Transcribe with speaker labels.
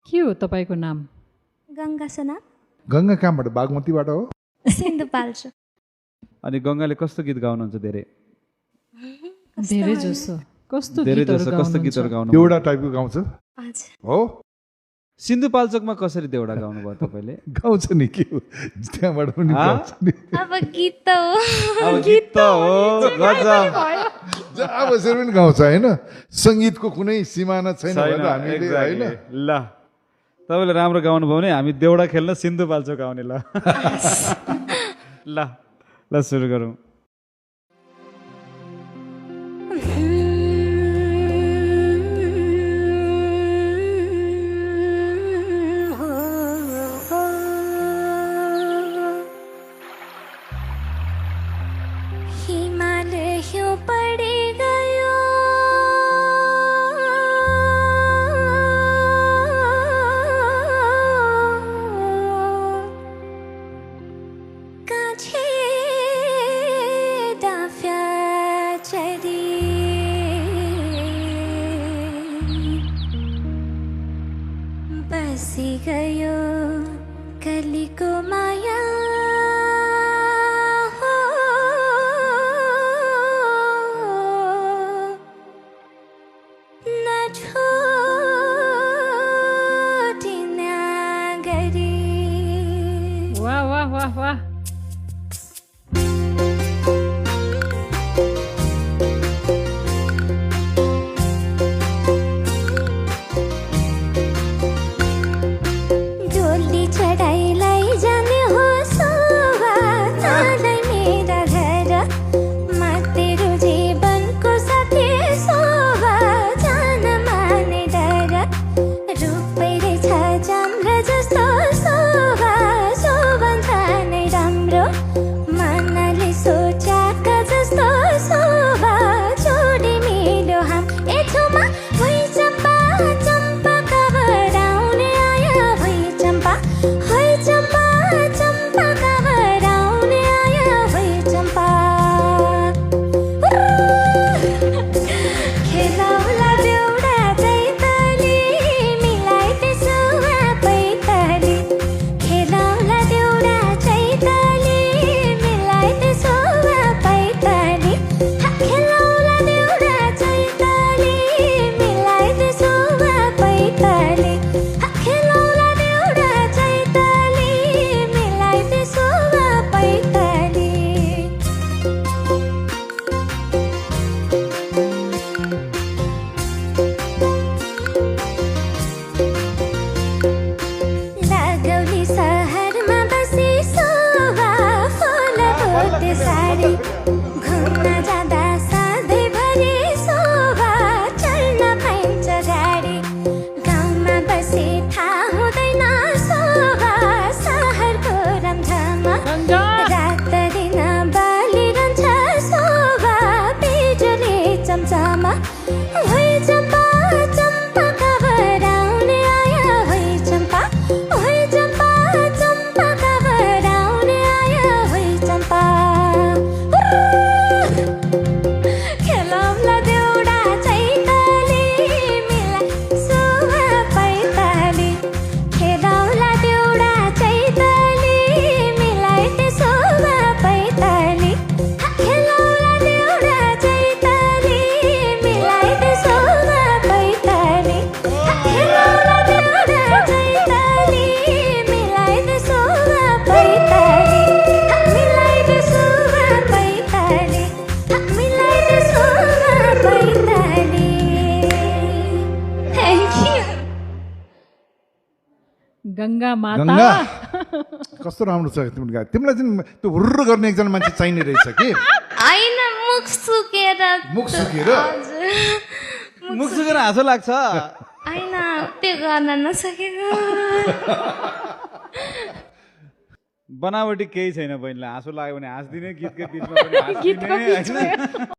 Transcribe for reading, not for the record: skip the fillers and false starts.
Speaker 1: के हो तपाईको नाम?
Speaker 2: गंगा सना
Speaker 3: गंगा कहाँबाट? बागमतीबाट हो?
Speaker 2: सिन्धुपाल्चोक।
Speaker 4: अनि गंगाले कस्तो गीत गाउनुहुन्छ धेरै?
Speaker 1: धेरै जसो कस्तो
Speaker 4: धेरै
Speaker 1: गीतहरु
Speaker 4: जसो कस्तो
Speaker 1: गाउनुहुन्छ?
Speaker 4: गीतहरु गाउनु?
Speaker 3: एउटा टाइपको गाउँछ
Speaker 2: हजुर।
Speaker 3: हो?
Speaker 4: सिन्धुपाल्चोकमा कसरी देउडा गाउनुभयो तपाईले?
Speaker 3: गाउँछ नि के हो, त्यहाँबाट पनि गाउँछ नि।
Speaker 2: अब गीत त हो।
Speaker 4: अब गीत त हो, गजब।
Speaker 3: जहाँ बसेर पनि गाउँछ हैन? संगीतको कुनै सिमाना छैन
Speaker 4: छैन,
Speaker 3: भनेर हामीले
Speaker 4: exactly.
Speaker 3: हैन?
Speaker 4: ल तपाईले राम्रो गाउनुभयो भने हामी देउडा खेल्न सिन्धुपाल्चोक आउने ल। ल ल सुरु गरौँ।
Speaker 2: बसी गयो कलीको माया हो, नछोडिना गरी।
Speaker 1: वाह वाह वाह वाह। गंगा माता।
Speaker 3: गंगा कस्तो राम्रो छ तिम्रो गायक। तिमीलाई चाहिँ त्यो हुर्र गर्ने एकजना मान्छे चाहिने रहेछ कि?
Speaker 2: हैन, मुख सुकेर।
Speaker 3: मुख सुकेर?
Speaker 2: हजुर,
Speaker 4: मुख सुकेर हाँसो लाग्छ।
Speaker 2: हैन, त्यो गर्न नसकेको।
Speaker 4: बनावटी केही छैन बहिनीलाई। हाँसो लाग्यो भने हाँस्दिने, गीतकै बिचमा पनि हाँस्दिने हैन।